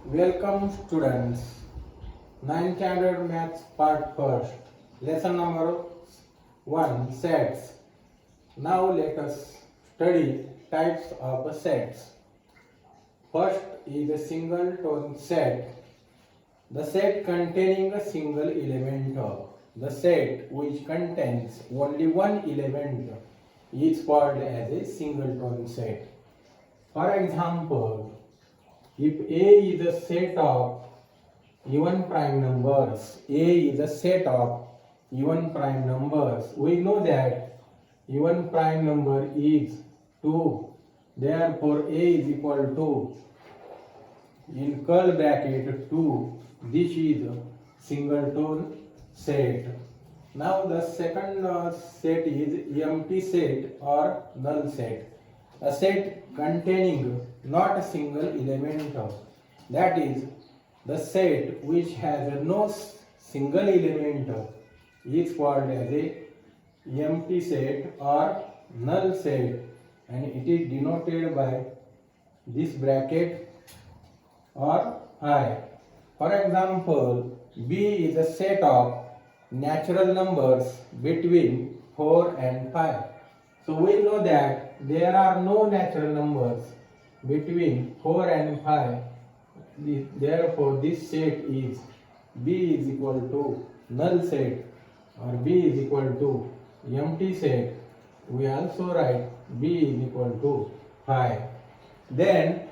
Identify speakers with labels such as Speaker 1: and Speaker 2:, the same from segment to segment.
Speaker 1: Welcome students. 9th standard maths part first. Lesson number 1 sets. Now let us study types of sets. First is a single tone set. The set containing a single element. The set which contains only one element is called as a singleton set. For example, if A is a set of even prime numbers, A is a set of even prime numbers, we know that even prime number is 2. Therefore, A is equal to, in curl bracket 2, this is a singleton set. Now the second set is empty set or null set. A set containing not a single element, that is, the set which has no single element is called as a empty set or null set, and it is denoted by this bracket or I. For example, B is a set of natural numbers between 4 and 5. So we know that there are no natural numbers between 4 and 5. Therefore, this set is B is equal to null set or B is equal to empty set. We also write B is equal to 5. Then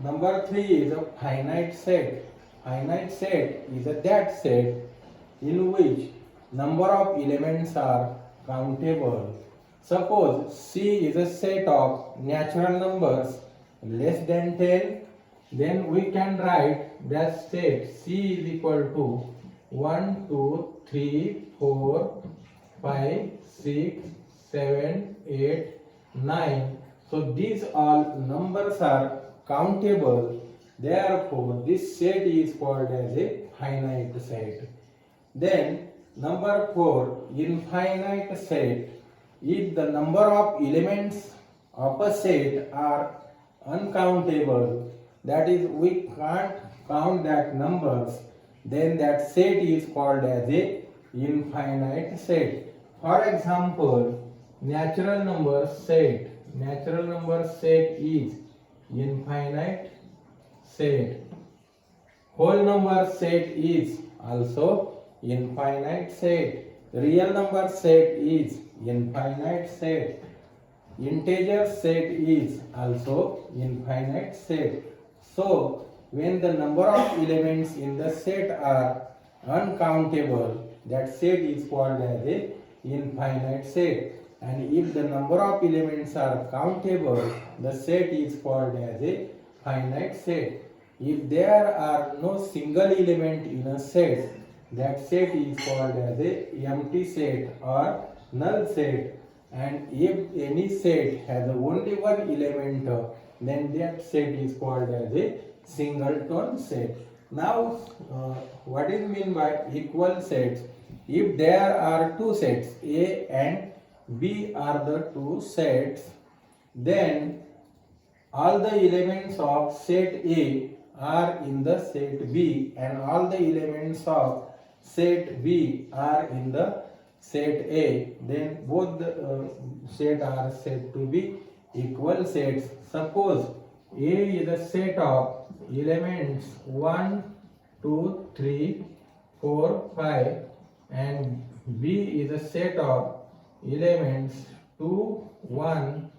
Speaker 1: number 3 is a finite set. Finite set is that set in which number of elements are countable. Suppose C is a set of natural numbers less than 10, then we can write that set C is equal to 1, 2, 3, 4, 5, 6, 7, 8, 9. So these all numbers are countable. Therefore, this set is called as a finite set. Then number 4, in finite set, if the number of elements of a set are uncountable, that is, we can't count that numbers, then that set is called as a infinite set. For example, natural number set is infinite set. Whole number set is also infinite set. Real number set is infinite set. Integer set is also infinite set. So, when the number of elements in the set are uncountable, that set is called as a infinite set. And if the number of elements are countable, the set is called as a finite set. If there are no single element in a set, that set is called as a empty set or null set. And if any set has only one element, then that set is called as a singleton set. Now, what is meant by equal sets? If there are two sets, A and B are the two sets, then all the elements of set A are in the set B, and all the elements of set B are in the set A. Then both the set are said to be equal sets. Suppose A is a set of elements 1, 2, 3, 4, 5, and B is a set of elements 2, 1,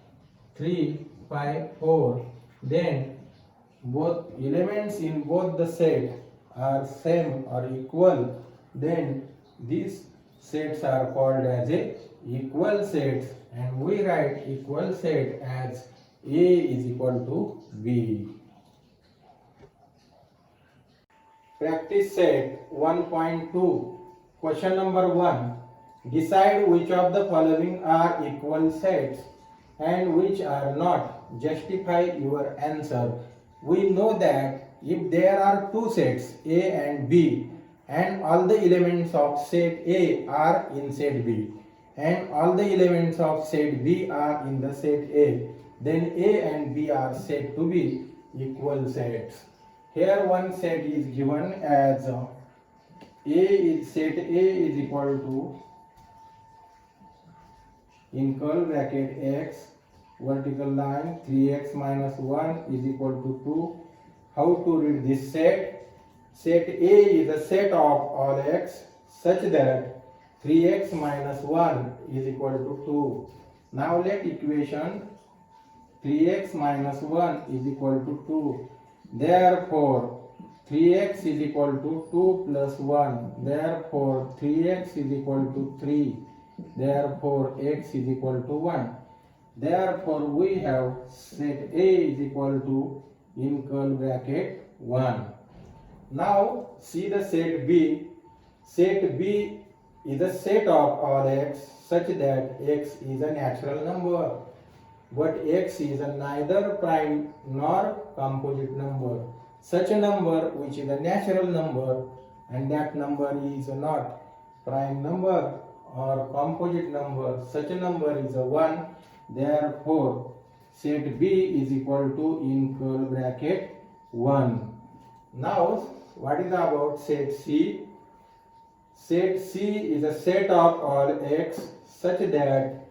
Speaker 1: 3, 5, 4. Then both elements in both the set are same or equal. Then these sets are called as a equal sets, and we write equal set as A is equal to B. Practice set 1.2. Question number 1. Decide which of the following are equal sets and which are not. Justify your answer. We know that if there are two sets A and B, and all the elements of set A are in set B, and all the elements of set B are in the set A, then A and B are said to be equal sets. Here one set is given as set A is equal to in curl bracket x vertical line 3x minus 1 is equal to 2. How to read this set? Set A is a set of all x such that 3x minus 1 is equal to 2. Now let equation 3x minus 1 is equal to 2. Therefore 3x is equal to 2 plus 1. Therefore 3x is equal to 3. Therefore x is equal to 1. Therefore we have set A is equal to in curl bracket 1. Now see the set B. Set B is a set of all x such that x is a natural number, but x is a neither prime nor composite number. Such a number which is a natural number and that number is not prime number or composite number. Such a number is a 1. Therefore set B is equal to in curl bracket 1. Now what is about set C? Set C is a set of all x such that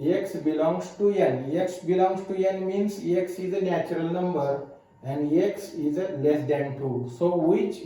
Speaker 1: x belongs to n. X belongs to n means x is a natural number and x is less than 2. So which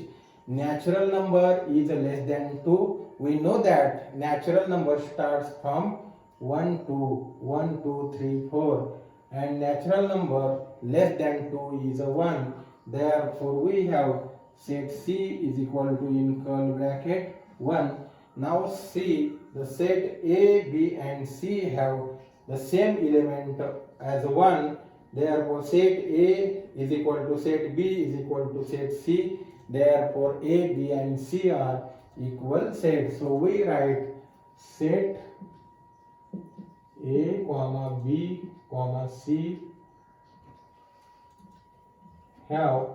Speaker 1: natural number is less than 2? We know that natural number starts from 1, 2, 3, 4 and natural number less than 2 is a 1. Therefore we have set C is equal to in curl bracket 1. Now see the set A, B and C have the same element as 1. Therefore set A is equal to set B is equal to set C. Therefore A, B and C are equal sets. So we write set A, comma B, comma C have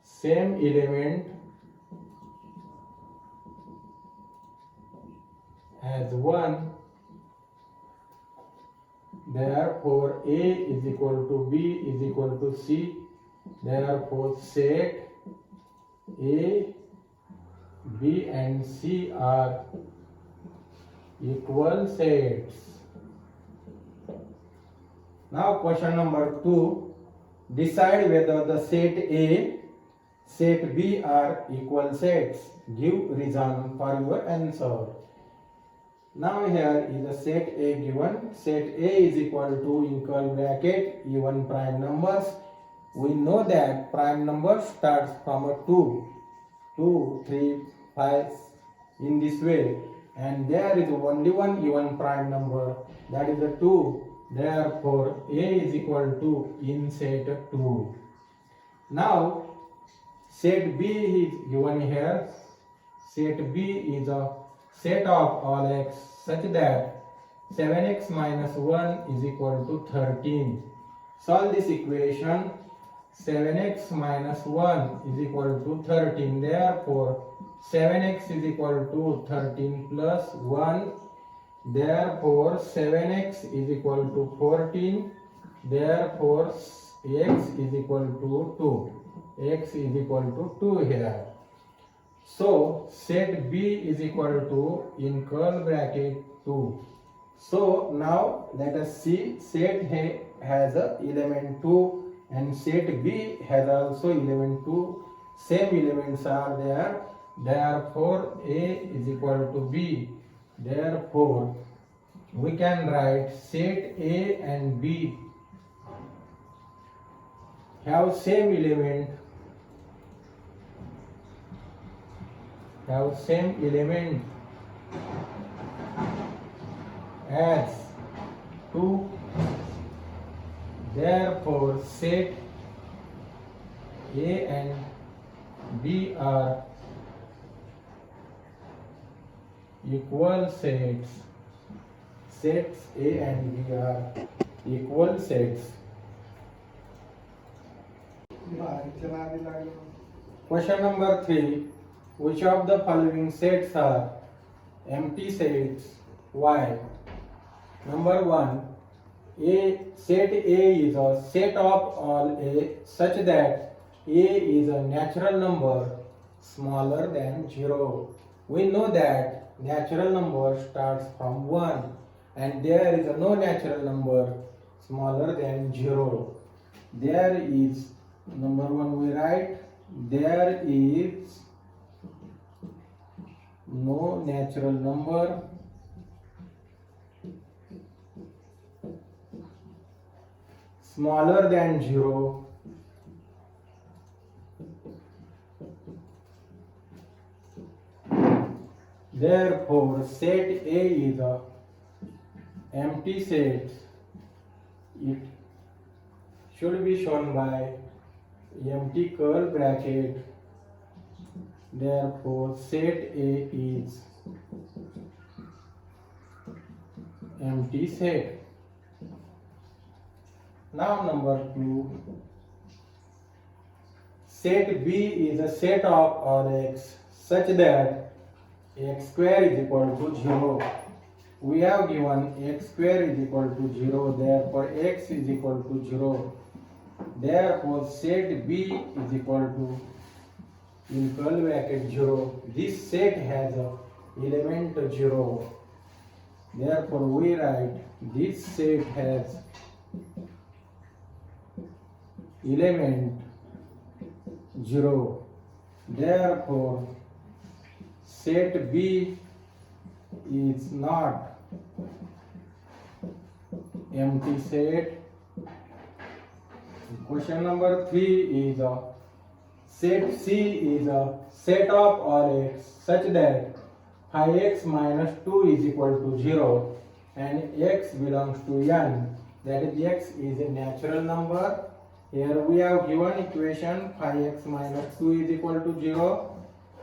Speaker 1: same element as 1. Therefore A is equal to B is equal to C. Therefore set A, B and C are equal sets. Now question number 2. Decide whether the set A, set B are equal sets. Give reason for your answer. Now here is a set A given. Set A is equal to in curl bracket even prime numbers. We know that prime number starts from a 2, 3, 5 in this way. And there is only one even prime number, that is a 2. Therefore A is equal to in set 2. Now set B is given here. Set B is a set of all x such that 7x minus 1 is equal to 13. Solve this equation. 7x minus 1 is equal to 13. Therefore 7x is equal to 13 plus 1. Therefore 7x is equal to 14. Therefore x is equal to 2. X is equal to 2 here. So set B is equal to in curl bracket 2. So now let us see set A has a element 2 and set B has also element 2. Same elements are there. Therefore A is equal to B. Therefore we can write set A and B have same element as 2. Therefore set A and B are equal sets. Sets A and B are equal sets. Question number 3. Which of the following sets are empty sets? Why? Number 1. A set A is a set of all A such that A is a natural number smaller than 0. We know that natural number starts from 1 and there is no natural number smaller than 0. There is, number 1 we write, there is no natural number smaller than 0. Therefore, set A is a empty set. It should be shown by empty curly bracket. Therefore, set A is empty set. Now number 2. Set B is a set of all x such that x square is equal to 0. We have given x square is equal to 0, therefore x is equal to 0. Therefore set B is equal to, in curly bracket, 0. This set has a element 0. Therefore we write this set has element 0. Therefore set B is not empty set. Question number 3 is set C is a set of all x such that phi x minus 2 is equal to 0 and x belongs to n, that is x is a natural number. Here we have given equation phi x minus 2 is equal to 0.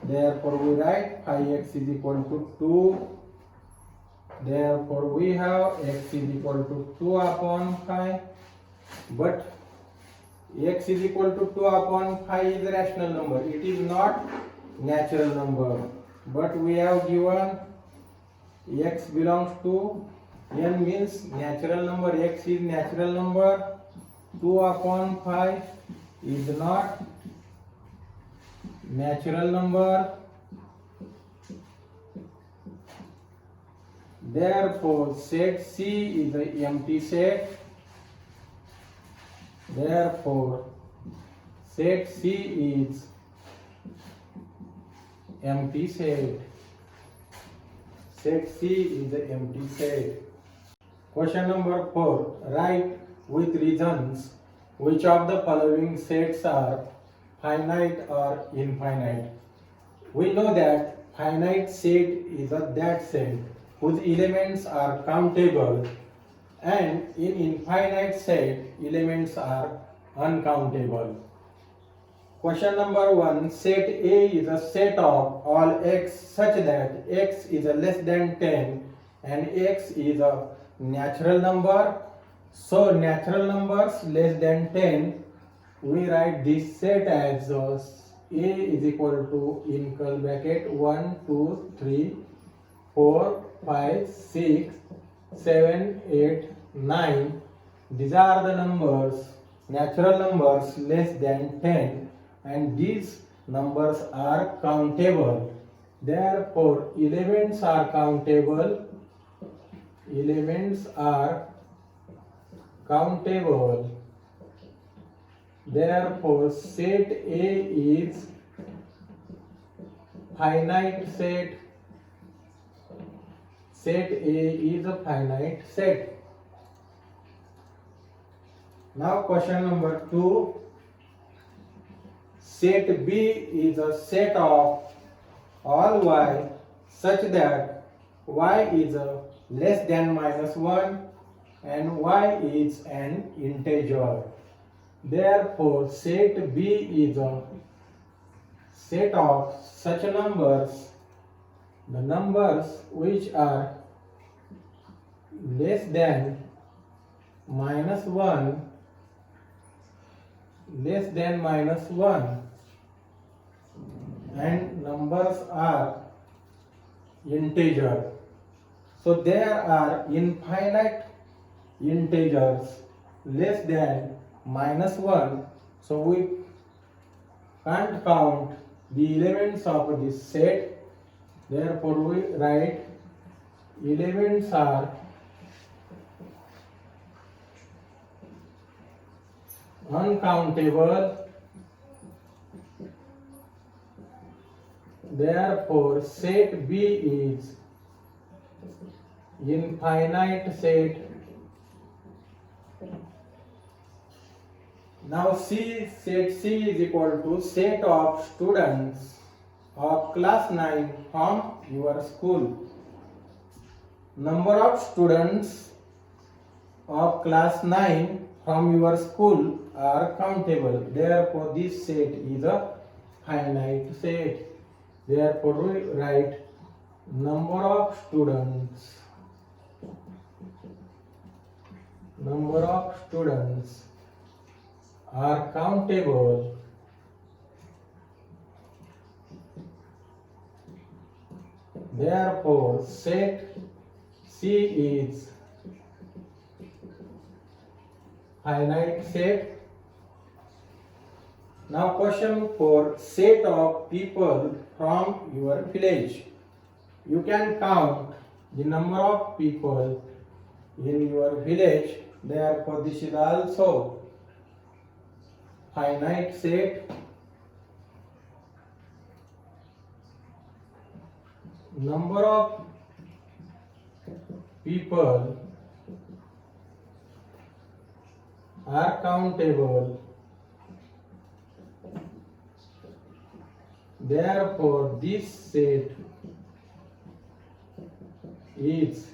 Speaker 1: Therefore we write phi x is equal to 2. Therefore we have x is equal to 2 upon phi. But x is equal to 2 upon phi is a rational number. It is not natural number. But we have given x belongs to n means natural number. X is natural number. 2 upon phi is not natural number. Therefore set C is an empty set. Therefore set C is empty set. Set C is an empty set. Question number 4. Write with reasons which of the following sets are finite or infinite. We know that finite set is that set whose elements are countable, and in infinite set elements are uncountable. Question number 1. Set A is a set of all x such that x is less than 10 and x is a natural number. So natural numbers less than 10, we write this set as A is equal to, in curly bracket, 1, 2, 3, 4, 5, 6, 7, 8, 9. These are the numbers, natural numbers less than 10, and these numbers are countable. Therefore elements are countable. Elements are countable. Therefore set A is finite set. Set A is a finite set. Now question number 2. Set B is a set of all y such that y is less than minus 1 and y is an integer. Therefore set B is a set of such numbers, the numbers which are less than minus 1, less than minus 1, and numbers are integer. So there are infinite integers less than -1, so we can't count the elements of this set. Therefore we write elements are uncountable. Therefore set B is infinite set. Now set C is equal to set of students of class 9 from your school. Number of students of class 9 from your school are countable. Therefore this set is a finite set. Therefore we write number of students are countable. Therefore set C is finite set. Now question for set of people from your village. You can count the number of people in your village. Therefore this is also finite set. Number of people are countable. Therefore this set is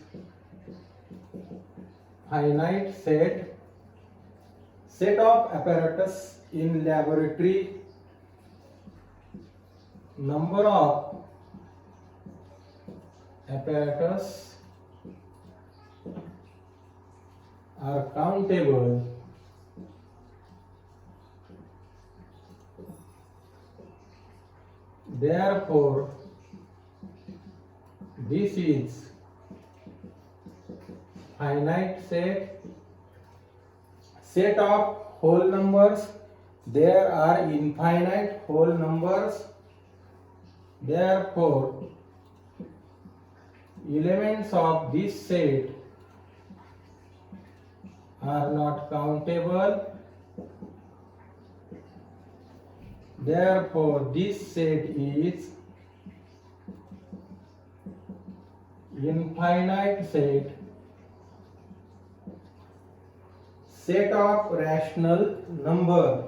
Speaker 1: finite set. Set of apparatus in laboratory. Number of apparatus are countable. Therefore this is finite set. Set of whole numbers. There are infinite whole numbers. Therefore elements of this set are not countable. Therefore this set is infinite set. Set of rational number.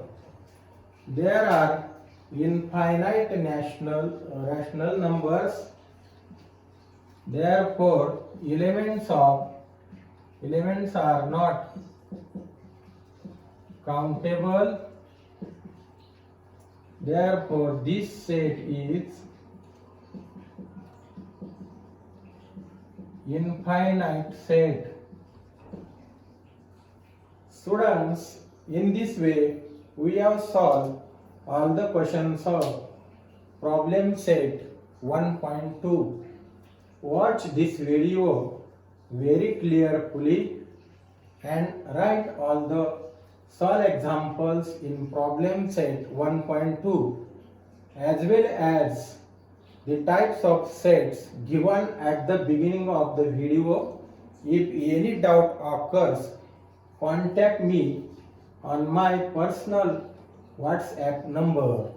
Speaker 1: There are infinite rational numbers. Therefore elements are not countable. Therefore this set is infinite set. Students, in this way we have solved all the questions of problem set 1.2. Watch this video very carefully and write all the solve examples in problem set 1.2 as well as the types of sets given at the beginning of the video. If any doubt occurs, contact me on my personal WhatsApp number.